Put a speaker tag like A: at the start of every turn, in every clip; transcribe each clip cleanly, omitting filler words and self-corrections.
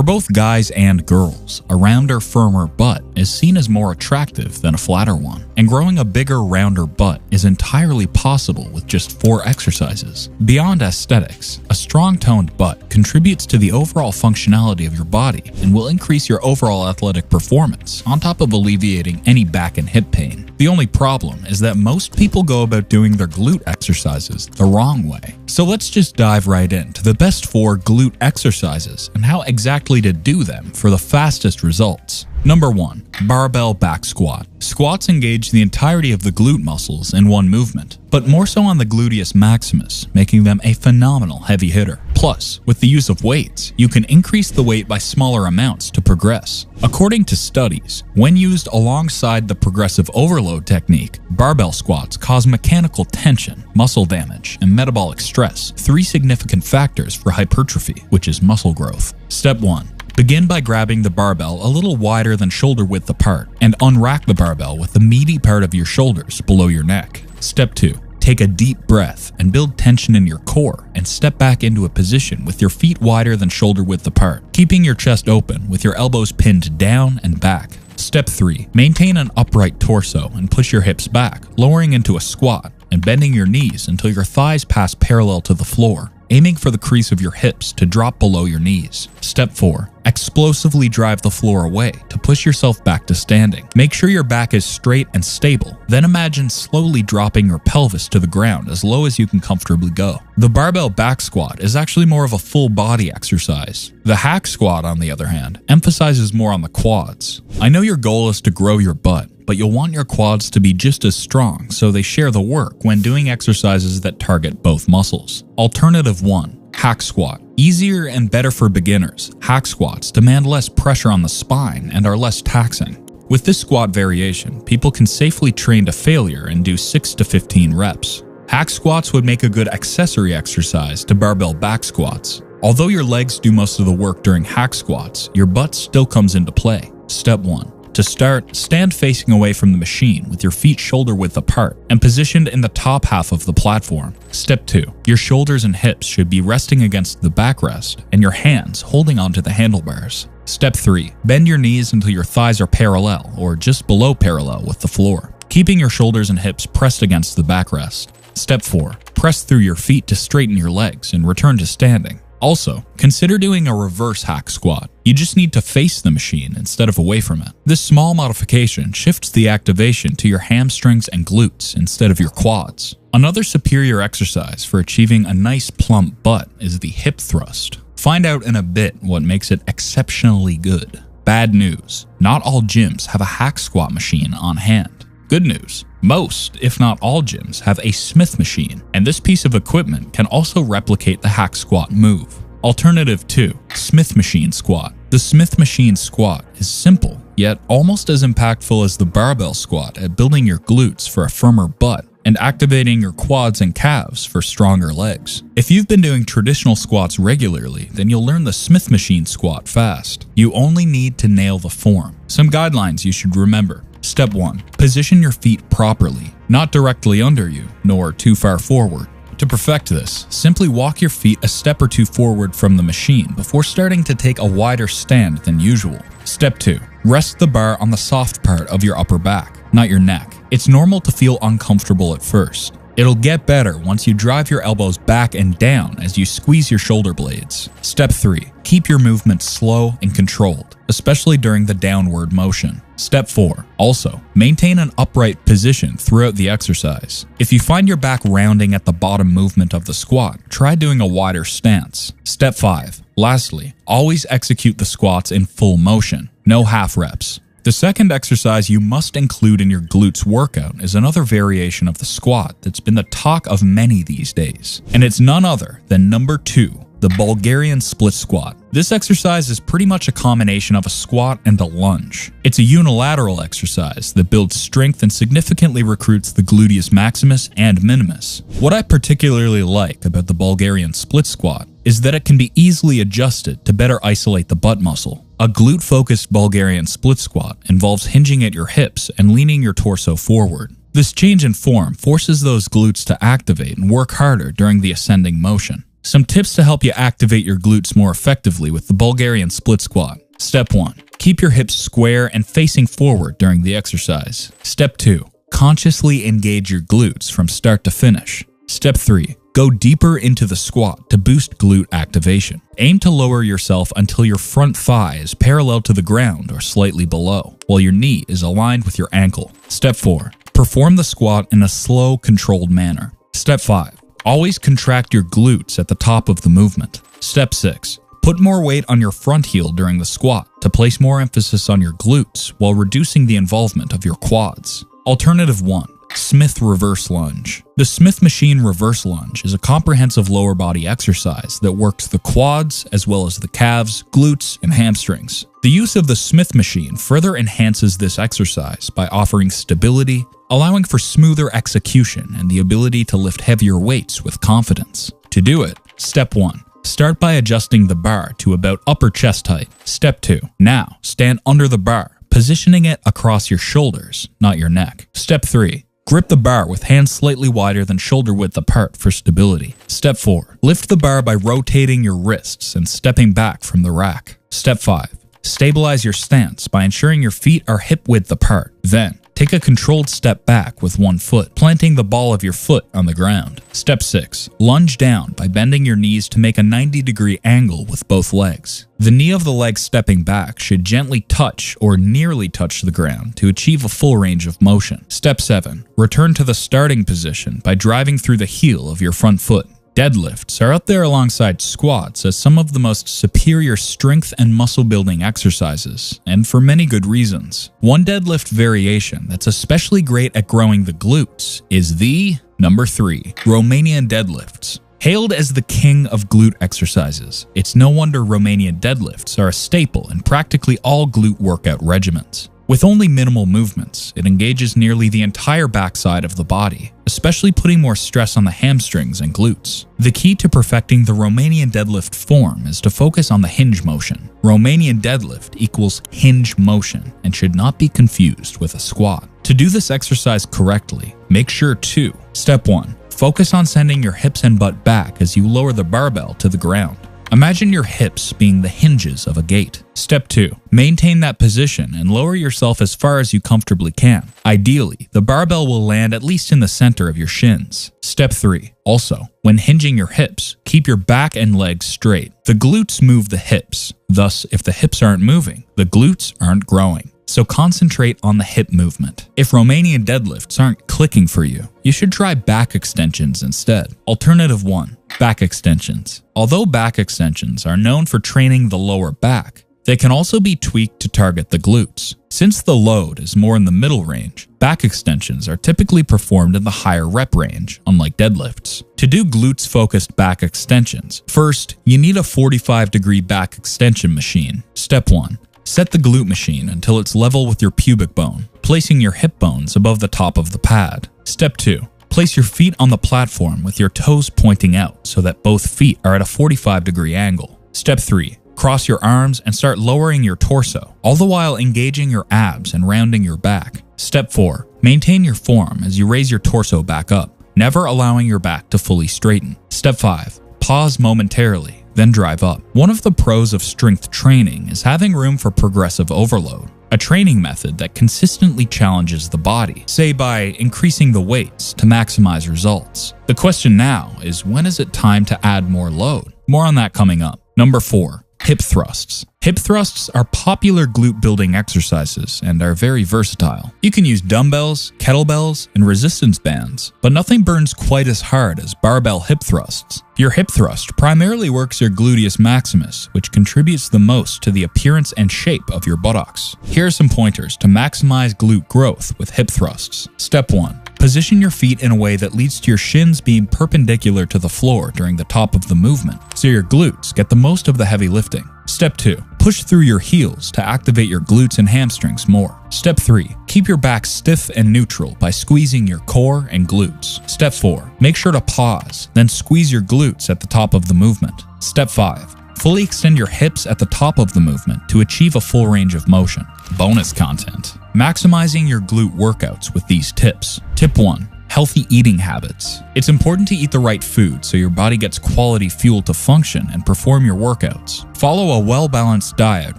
A: For both guys and girls, a rounder, firmer butt is seen as more attractive than a flatter one, and growing a bigger, rounder butt is entirely possible with just 4 exercises. Beyond aesthetics, a strong toned butt contributes to the overall functionality of your body and will increase your overall athletic performance, on top of alleviating any back and hip pain. The only problem is that most people go about doing their glute exercises the wrong way. So let's just dive right into the best 4 glute exercises and how exactly to do them for the fastest results. Number 1. Barbell back squat. Squats engage the entirety of the glute muscles in one movement, but more so on the gluteus maximus, making them a phenomenal heavy hitter. Plus, with the use of weights, you can increase the weight by smaller amounts to progress. According to studies, when used alongside the progressive overload technique, barbell squats cause mechanical tension, muscle damage, and metabolic stress, 3 significant factors for hypertrophy, which is muscle growth. Step 1. Begin by grabbing the barbell a little wider than shoulder width apart and unrack the barbell with the meaty part of your shoulders below your neck. Step 2. Take a deep breath and build tension in your core and step back into a position with your feet wider than shoulder width apart, keeping your chest open with your elbows pinned down and back. Step 3. Maintain an upright torso and push your hips back, lowering into a squat and bending your knees until your thighs pass parallel to the floor, aiming for the crease of your hips to drop below your knees. Step 4. Explosively drive the floor away to push yourself back to standing. Make sure your back is straight and stable. Then imagine slowly dropping your pelvis to the ground as low as you can comfortably go. The barbell back squat is actually more of a full body exercise. The hack squat, on the other hand, emphasizes more on the quads. I know your goal is to grow your butt, but you'll want your quads to be just as strong so they share the work when doing exercises that target both muscles. Alternative 1. Hack squat. Easier and better for beginners, hack squats demand less pressure on the spine and are less taxing. With this squat variation, people can safely train to failure and do 6 to 15 reps. Hack squats would make a good accessory exercise to barbell back squats. Although your legs do most of the work during hack squats, your butt still comes into play. Step 1. To start, stand facing away from the machine with your feet shoulder width apart and positioned in the top half of the platform. Step 2. Your shoulders and hips should be resting against the backrest and your hands holding onto the handlebars. Step 3. Bend your knees until your thighs are parallel or just below parallel with the floor, keeping your shoulders and hips pressed against the backrest. Step 4. Press through your feet to straighten your legs and return to standing. Also, consider doing a reverse hack squat. You just need to face the machine instead of away from it. This small modification shifts the activation to your hamstrings and glutes instead of your quads. Another superior exercise for achieving a nice plump butt is the hip thrust. Find out in a bit what makes it exceptionally good. Bad news: not all gyms have a hack squat machine on hand. Good news: most, if not all gyms have a Smith machine, and this piece of equipment can also replicate the hack squat move. Alternative 2. Smith machine squat. The Smith machine squat is simple, yet almost as impactful as the barbell squat at building your glutes for a firmer butt and activating your quads and calves for stronger legs. If you've been doing traditional squats regularly, then you'll learn the Smith machine squat fast. You only need to nail the form. Some guidelines you should remember. Step 1. Position your feet properly, not directly under you, nor too far forward. To perfect this, simply walk your feet a step or two forward from the machine before starting to take a wider stand than usual. Step 2. Rest the bar on the soft part of your upper back, not your neck. It's normal to feel uncomfortable at first. It'll get better once you drive your elbows back and down as you squeeze your shoulder blades. Step 3. Keep your movement slow and controlled, especially during the downward motion. Step 4. Also, maintain an upright position throughout the exercise. If you find your back rounding at the bottom movement of the squat, try doing a wider stance. Step 5. Lastly, always execute the squats in full motion, no half reps. The second exercise you must include in your glutes workout is another variation of the squat that's been the talk of many these days, and it's none other than number 2, the Bulgarian split squat. This exercise is pretty much a combination of a squat and a lunge. It's a unilateral exercise that builds strength and significantly recruits the gluteus maximus and minimus. What I particularly like about the Bulgarian split squat is that it can be easily adjusted to better isolate the butt muscle. A glute-focused Bulgarian split squat involves hinging at your hips and leaning your torso forward. This change in form forces those glutes to activate and work harder during the ascending motion. Some tips to help you activate your glutes more effectively with the Bulgarian split squat. Step 1. Keep your hips square and facing forward during the exercise. Step 2. Consciously engage your glutes from start to finish. Step 3. Go deeper into the squat to boost glute activation. Aim to lower yourself until your front thigh is parallel to the ground or slightly below, while your knee is aligned with your ankle. Step 4. Perform the squat in a slow, controlled manner. Step 5. Always contract your glutes at the top of the movement. Step 6. Put more weight on your front heel during the squat to place more emphasis on your glutes while reducing the involvement of your quads. Alternative 1. Smith Reverse Lunge. The Smith Machine Reverse Lunge is a comprehensive lower body exercise that works the quads as well as the calves, glutes, and hamstrings. The use of the Smith Machine further enhances this exercise by offering stability, allowing for smoother execution and the ability to lift heavier weights with confidence. To do it, Step 1. Start by adjusting the bar to about upper chest height. Step 2. Now, stand under the bar, positioning it across your shoulders, not your neck. Step 3. Grip the bar with hands slightly wider than shoulder width apart for stability. Step 4. Lift the bar by rotating your wrists and stepping back from the rack. Step 5. Stabilize your stance by ensuring your feet are hip width apart. Then, take a controlled step back with one foot, planting the ball of your foot on the ground. Step 6. Lunge down by bending your knees to make a 90-degree angle with both legs. The knee of the leg stepping back should gently touch or nearly touch the ground to achieve a full range of motion. Step 7. Return to the starting position by driving through the heel of your front foot. Deadlifts are up there alongside squats as some of the most superior strength and muscle building exercises, and for many good reasons. One deadlift variation that's especially great at growing the glutes is the number 3, Romanian deadlifts. Hailed as the king of glute exercises, it's no wonder Romanian deadlifts are a staple in practically all glute workout regimens. With only minimal movements, it engages nearly the entire backside of the body, especially putting more stress on the hamstrings and glutes. The key to perfecting the Romanian deadlift form is to focus on the hinge motion. Romanian deadlift equals hinge motion and should not be confused with a squat. To do this exercise correctly, make sure to: Step 1. Focus on sending your hips and butt back as you lower the barbell to the ground. Imagine your hips being the hinges of a gate. Step 2. Maintain that position and lower yourself as far as you comfortably can. Ideally, the barbell will land at least in the center of your shins. Step 3. Also, when hinging your hips, keep your back and legs straight. The glutes move the hips. Thus, if the hips aren't moving, the glutes aren't growing. So concentrate on the hip movement. If Romanian deadlifts aren't clicking for you, you should try back extensions instead. Alternative 1. Back extensions. Although back extensions are known for training the lower back, they can also be tweaked to target the glutes. Since the load is more in the middle range, back extensions are typically performed in the higher rep range, unlike deadlifts. To do glutes-focused back extensions, first, you need a 45-degree back extension machine. Step 1. Set the glute machine until it's level with your pubic bone, placing your hip bones above the top of the pad. Step 2. Place your feet on the platform with your toes pointing out so that both feet are at a 45-degree angle. Step 3. Cross your arms and start lowering your torso, all the while engaging your abs and rounding your back. Step 4. Maintain your form as you raise your torso back up, never allowing your back to fully straighten. Step 5. Pause momentarily, then drive up. One of the pros of strength training is having room for progressive overload, a training method that consistently challenges the body, say by increasing the weights to maximize results. The question now is, when is it time to add more load? More on that coming up. Number 4. Hip thrusts. Hip thrusts are popular glute building exercises and are very versatile. You can use dumbbells, kettlebells, and resistance bands, but nothing burns quite as hard as barbell hip thrusts. Your hip thrust primarily works your gluteus maximus, which contributes the most to the appearance and shape of your buttocks. Here are some pointers to maximize glute growth with hip thrusts. Step 1. Position your feet in a way that leads to your shins being perpendicular to the floor during the top of the movement, so your glutes get the most of the heavy lifting. Step 2. Push through your heels to activate your glutes and hamstrings more. Step 3. Keep your back stiff and neutral by squeezing your core and glutes. Step 4. Make sure to pause, then squeeze your glutes at the top of the movement. Step 5. Fully extend your hips at the top of the movement to achieve a full range of motion. Bonus content. Maximizing your glute workouts with these tips. Tip 1. Healthy eating habits. It's important to eat the right food so your body gets quality fuel to function and perform your workouts. Follow a well-balanced diet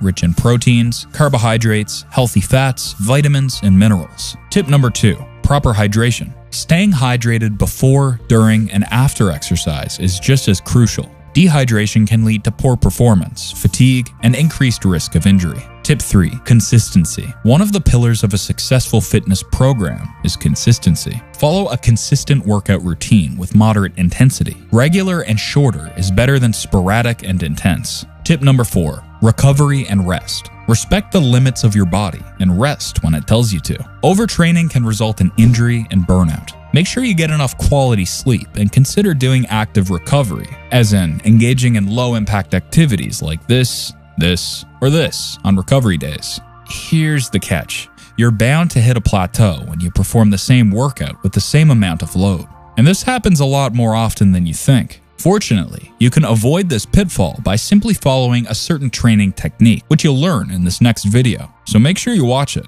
A: rich in proteins, carbohydrates, healthy fats, vitamins, and minerals. Tip number 2. Proper hydration. Staying hydrated before, during, and after exercise is just as crucial. Dehydration can lead to poor performance, fatigue, and increased risk of injury. Tip 3. Consistency. One of the pillars of a successful fitness program is consistency. Follow a consistent workout routine with moderate intensity. Regular and shorter is better than sporadic and intense. Tip number 4. Recovery and rest. Respect the limits of your body and rest when it tells you to. Overtraining can result in injury and burnout. Make sure you get enough quality sleep and consider doing active recovery, as in engaging in low-impact activities like this, or this on recovery days. Here's the catch. You're bound to hit a plateau when you perform the same workout with the same amount of load. And this happens a lot more often than you think. Fortunately, you can avoid this pitfall by simply following a certain training technique, which you'll learn in this next video, so make sure you watch it.